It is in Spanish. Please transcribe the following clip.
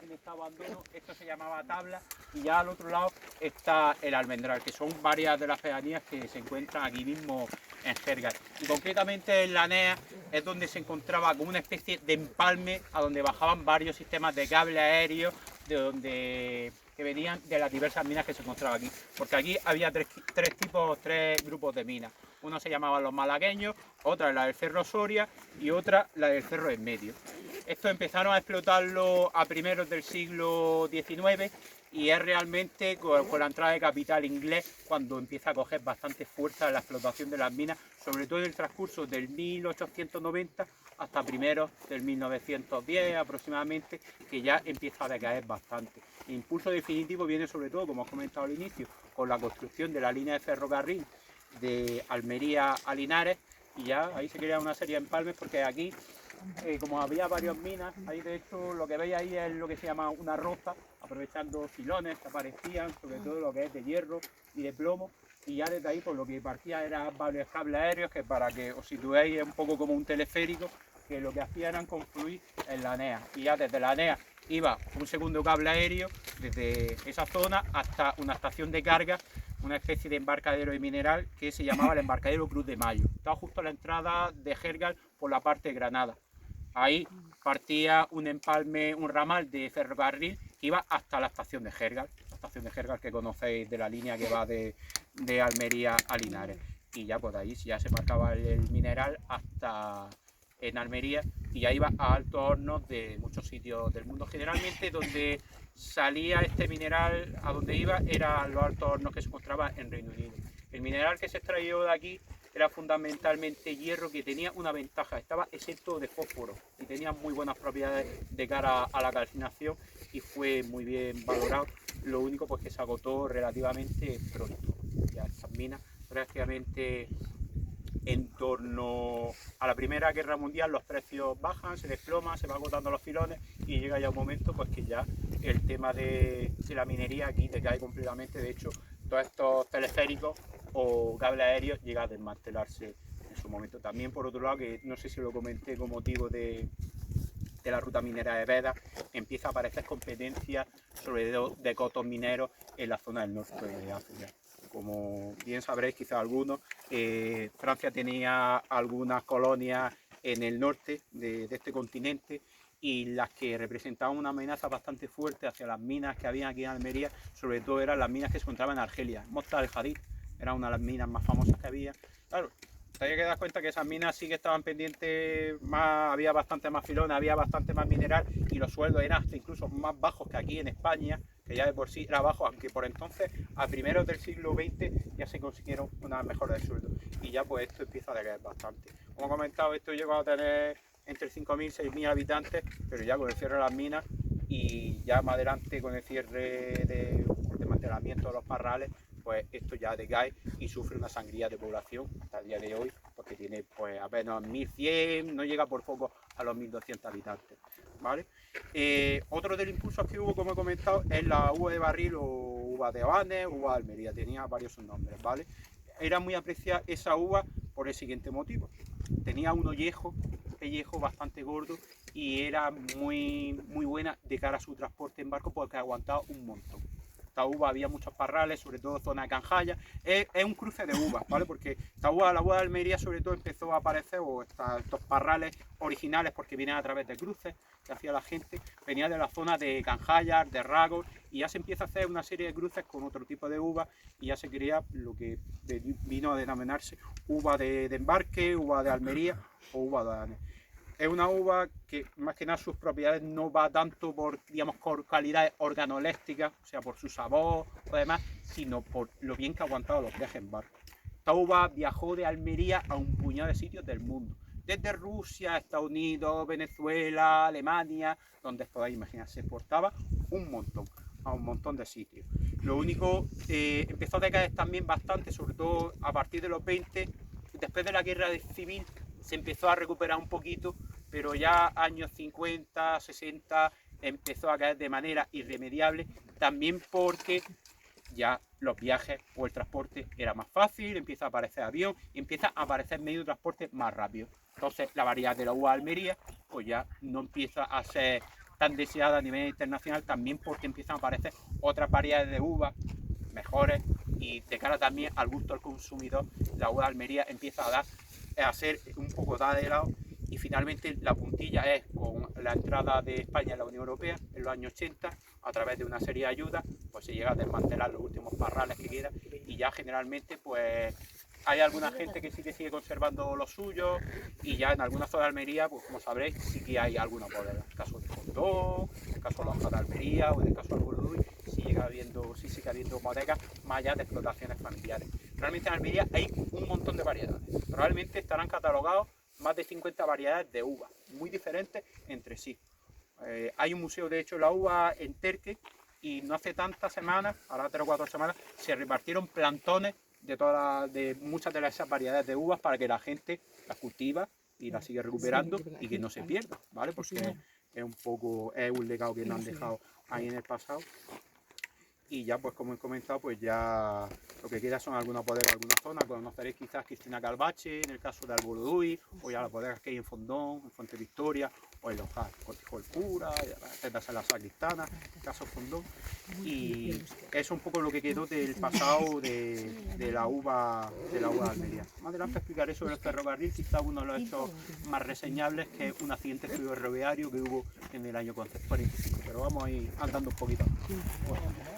en este abandono, esto se llamaba tabla, y ya al otro lado está el almendral, que son varias de las pedanías que se encuentran aquí mismo en Jergal. Y concretamente en la NEA es donde se encontraba como una especie de empalme a donde bajaban varios sistemas de cable aéreo que venían de las diversas minas que se encontraban aquí. Porque aquí había tres grupos de minas. Uno se llamaban los malagueños, otra la del Cerro Soria y otra la del Cerro en Medio. Estos empezaron a explotarlo a primeros del siglo XIX y es realmente con la entrada de capital inglés cuando empieza a coger bastante fuerza la explotación de las minas, sobre todo en el transcurso del 1890 hasta primeros del 1910 aproximadamente, que ya empieza a decaer bastante. El impulso definitivo viene sobre todo, como os comentado al inicio, con la construcción de la línea de ferrocarril de Almería a Linares, y ya ahí se crea una serie de empalmes porque aquí, como había varias minas, ahí de hecho lo que veis ahí es lo que se llama una roza, aprovechando filones que aparecían, sobre todo lo que es de hierro y de plomo, y ya desde ahí por lo que partía eran varios cables aéreos que, para que os situéis, es un poco como un teleférico, que lo que hacían era confluir en la NEA, y ya desde la NEA iba un segundo cable aéreo desde esa zona hasta una estación de carga, una especie de embarcadero de mineral que se llamaba el embarcadero Cruz de Mayo. Estaba justo a la entrada de Jergal por la parte de Granada. Ahí partía un empalme, un ramal de ferrocarril que iba hasta la estación de Jergal, que conocéis, de la línea que va de Almería a Linares. Y ya por ahí ya se marcaba el mineral hasta en Almería, y ya iba a altos hornos de muchos sitios del mundo. Generalmente donde salía este mineral, a donde iba, eran los altos hornos que se encontraban en Reino Unido. El mineral que se extraía de aquí era fundamentalmente hierro, que tenía una ventaja: estaba exento de fósforo y tenía muy buenas propiedades de cara a la calcinación y fue muy bien valorado. Lo único pues que se agotó relativamente pronto. Ya estas minas prácticamente en torno a la Primera Guerra Mundial los precios bajan, se desploma, se van agotando los filones y llega ya un momento pues que ya el tema de la minería aquí decae completamente. De hecho, todos estos teleféricos o cables aéreos llegan a desmantelarse en su momento. También, por otro lado, que no sé si lo comenté con motivo de la ruta minera de Veda, empieza a aparecer competencia sobre de cotos mineros en la zona del norte de África. Como bien sabréis quizás algunos, Francia tenía algunas colonias en el norte de este continente, y las que representaban una amenaza bastante fuerte hacia las minas que había aquí en Almería, sobre todo eran las minas que se encontraban en Argelia. Mostar el Hadid era una de las minas más famosas que había. Claro, te hay que dar cuenta que esas minas sí que estaban pendientes, había bastante más filones, había bastante más mineral, y los sueldos eran hasta incluso más bajos que aquí en España, que ya de por sí era bajo, aunque por entonces, a primeros del siglo XX, ya se consiguieron una mejora de sueldo. Y ya pues esto empieza a decaer bastante. Como he comentado, esto llegó a tener entre 5.000 y 6.000 habitantes, pero ya con el cierre de las minas y ya más adelante con el cierre de desmantelamiento de los parrales, pues esto ya decae y sufre una sangría de población hasta el día de hoy, porque tiene pues apenas 1.100, no llega por poco a los 1.200 habitantes, ¿vale? Otro de los impulsos que hubo, como he comentado, es la uva de barril o uva de Habanes, uva de Almería, tenía varios subnombres, ¿vale? Era muy apreciada esa uva por el siguiente motivo: tenía un pellejo bastante gordo y era muy buena de cara a su transporte en barco, porque aguantaba un montón. Esta uva había muchos parrales, sobre todo zona de Canjaya. Es un cruce de uvas, ¿vale? Porque esta uva, la uva de Almería sobre todo empezó a aparecer, o estos parrales originales, porque vienen a través de cruces que hacía la gente, venía de la zona de Canjayar, de Ragos, y ya se empieza a hacer una serie de cruces con otro tipo de uva, y ya se crea lo que vino a denominarse uva de embarque, uva de Almería o uva de Habanes. Es una uva que más que nada sus propiedades no va tanto por, digamos, por calidades organolépticas, o sea, por su sabor o demás, sino por lo bien que ha aguantado los viajes en barco. Esta uva viajó de Almería a un puñado de sitios del mundo, desde Rusia, Estados Unidos, Venezuela, Alemania, donde podéis imaginar, se exportaba un montón, a un montón de sitios. Lo único, empezó a decaer también bastante, sobre todo a partir de los 20, después de la guerra civil, se empezó a recuperar un poquito, pero ya años 50, 60 empezó a caer de manera irremediable, también porque ya los viajes o el transporte era más fácil, empieza a aparecer avión y empieza a aparecer medio de transporte más rápido. Entonces la variedad de la uva Almería pues ya no empieza a ser tan deseada a nivel internacional, también porque empiezan a aparecer otras variedades de uvas mejores y de cara también al gusto del consumidor, la uva de Almería empieza a ser un poco dada de lado. Y finalmente la puntilla es con la entrada de España en la Unión Europea en los años 80, a través de una serie de ayudas, pues se llega a desmantelar los últimos parrales que queda y ya generalmente pues hay alguna gente que sí que sigue conservando lo suyo y ya en algunas zonas de Almería, pues como sabréis, sí que hay alguna bodega. En el caso de Fondón, en el caso de la Hoja de Almería o en el caso del Boluduy, sí sigue habiendo bodegas más allá de explotaciones familiares. Realmente en Almería hay un montón de variedades. Probablemente estarán catalogados más de 50 variedades de uva, muy diferentes entre sí. Hay un museo, de hecho, la uva en Terque, y no hace tantas semanas, ahora 3 o 4 semanas, se repartieron plantones de muchas de esas variedades de uvas para que la gente las cultiva y las sigue recuperando y que no se pierda, ¿vale? Porque es un legado que nos han dejado ahí en el pasado. Y ya, pues como he comentado, pues ya lo que queda son algunas bodegas, algunas zonas. Conoceréis quizás Cristina Calvache, en el caso de Alboluduy, o ya las bodegas que hay en Fondón, en Fuente Victoria, o en Lojal, Cortijo el Cura, Tendas en la Sacristana, en el caso de Fondón. Y eso es un poco lo que quedó del pasado de la uva de Almería. Más adelante explicaré sobre el ferrocarril, quizás uno de los hechos más reseñables, que es un accidente ferroviario que hubo en el año 45. Pero vamos a ir andando un poquito. Bueno.